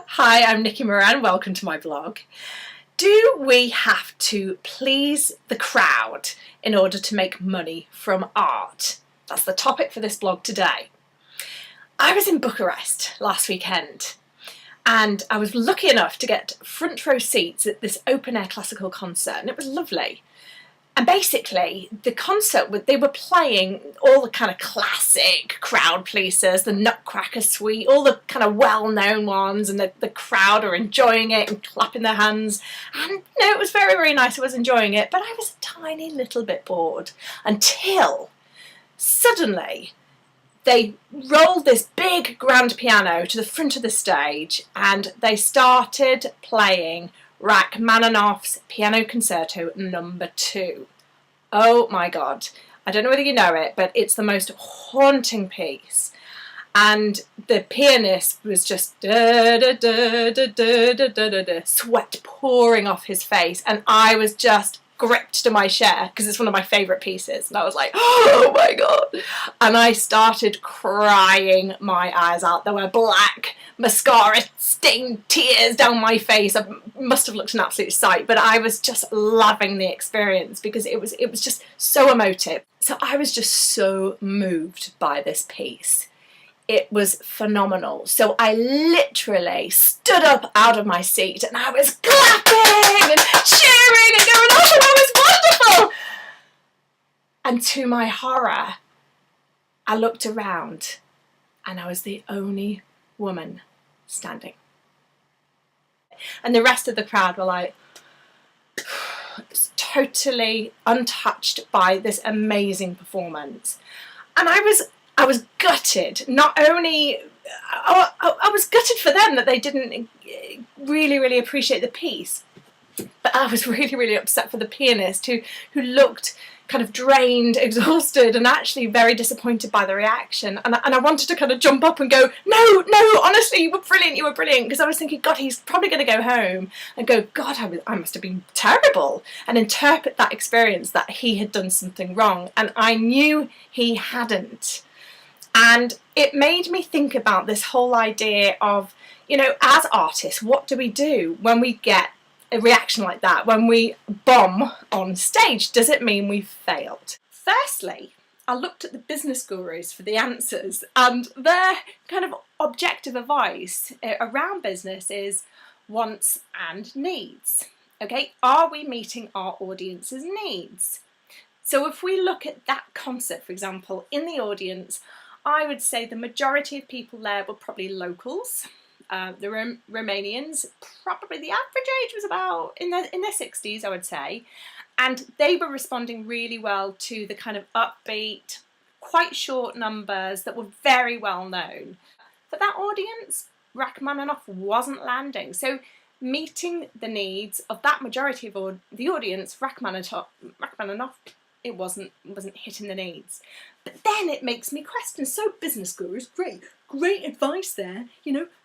Hi, I'm Nikki Moran. Welcome to my blog. Do we have to please the crowd in order to make money from art? That's the topic for this blog today. I was in Bucharest last weekend and I was lucky enough to get front row seats at this open air classical concert, and it was lovely. And basically, the concert, they were playing all the kind of classic crowd pleasers, the Nutcracker Suite, all the kind of well-known ones, and the crowd are enjoying it and clapping their hands. And, it was very, very nice. I was enjoying it, but I was a tiny little bit bored until suddenly they rolled this big grand piano to the front of the stage and they started playing Rachmaninoff's Piano Concerto No. 2. Oh my God. I don't know whether you know it, but it's the most haunting piece. And the pianist was just sweat pouring off his face, and I was just gripped to my chair because it's one of my favourite pieces, and I was like, oh my God, and I started crying my eyes out. There were black mascara stained tears down my face. I must have looked an absolute sight, but I was just loving the experience because it was just so emotive. So I was just so moved by this piece. It was phenomenal. So I literally stood up out of my seat and I was clapping and cheering and going, oh, that was wonderful. And to my horror, I looked around and I was the only woman standing. And the rest of the crowd were like, totally untouched by this amazing performance. And I was gutted. Not only, I was gutted for them that they didn't really appreciate the piece, but I was really upset for the pianist who looked kind of drained, exhausted, and actually very disappointed by the reaction. And I wanted to kind of jump up and go, no, honestly, you were brilliant, because I was thinking, God, he's probably going to go home and go, God, I must have been terrible, and interpret that experience that he had done something wrong. And I knew he hadn't. And it made me think about this whole idea of, as artists, what do we do when we get a reaction like that? When we bomb on stage, does it mean we've failed? Firstly, I looked at the business gurus for the answers, and their kind of objective advice around business is wants and needs. Okay, are we meeting our audience's needs? So if we look at that concert, for example, in the audience, I would say the majority of people there were probably locals. The Romanians, probably the average age was about in their 60s, I would say, and they were responding really well to the kind of upbeat, quite short numbers that were very well known. For that audience, Rachmaninoff wasn't landing. So meeting the needs of that majority of the audience, Rachmaninoff, it wasn't hitting the needs. But then it makes me question, so business gurus, great advice there,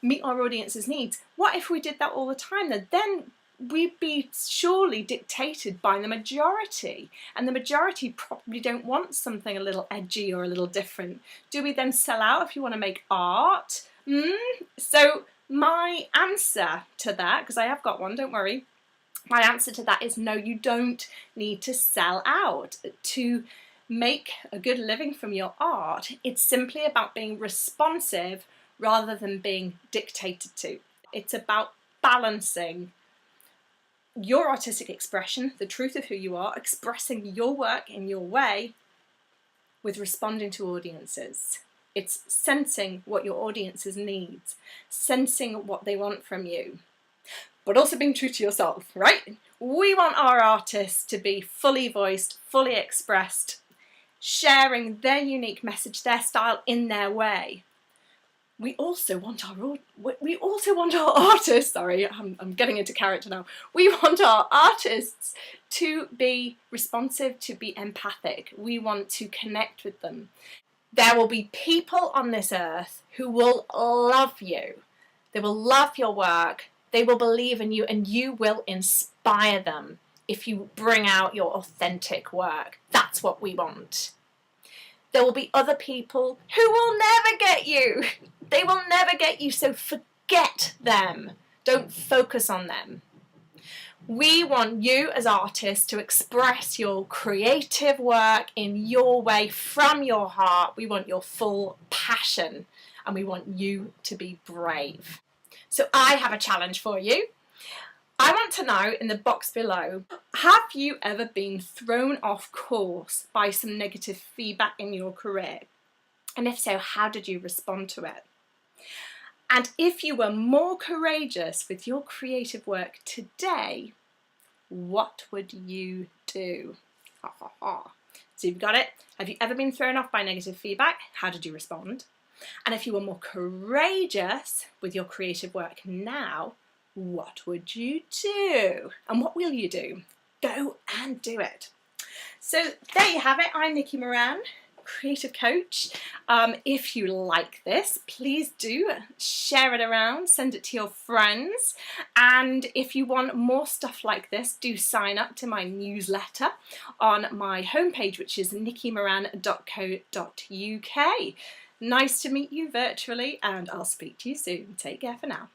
meet our audience's needs. What if we did that all the time? Then we'd be surely dictated by the majority, and the majority probably don't want something a little edgy or a little different. Do we then sell out if you want to make art? So my answer to that, because I have got one, don't worry, my answer to that is no, you don't need to sell out to make a good living from your art. It's simply about being responsive rather than being dictated to. It's about balancing your artistic expression, the truth of who you are, expressing your work in your way, with responding to audiences. It's sensing what your audiences needs, sensing what they want from you, but also being true to yourself, right? We want our artists to be fully voiced, fully expressed, sharing their unique message, their style in their way. We also want our artists, sorry, I'm getting into character now. We want our artists to be responsive, to be empathic. We want to connect with them. There will be people on this earth who will love you. They will love your work. They will believe in you, and you will inspire them if you bring out your authentic work. That's what we want. There will be other people who will never get you. They will never get you, so forget Forget them. Don't focus on them. We want you as artists to express your creative work in your way, from your heart. We want your full passion, and we want you to be brave. So I have a challenge for you. I want to know in the box below, have you ever been thrown off course by some negative feedback in your career? And if so, how did you respond to it? And if you were more courageous with your creative work today, what would you do? Ha, ha, ha. So you've got it. Have you ever been thrown off by negative feedback? How did you respond? And if you were more courageous with your creative work now, what would you do? And what will you do? Go and do it. So there you have it. I'm Nikki Moran, creative coach. If you like this, please do share it around, send it to your friends, and if you want more stuff like this, do sign up to my newsletter on my homepage, which is nikkimoran.co.uk. Nice to meet you virtually, and I'll speak to you soon. Take care for now.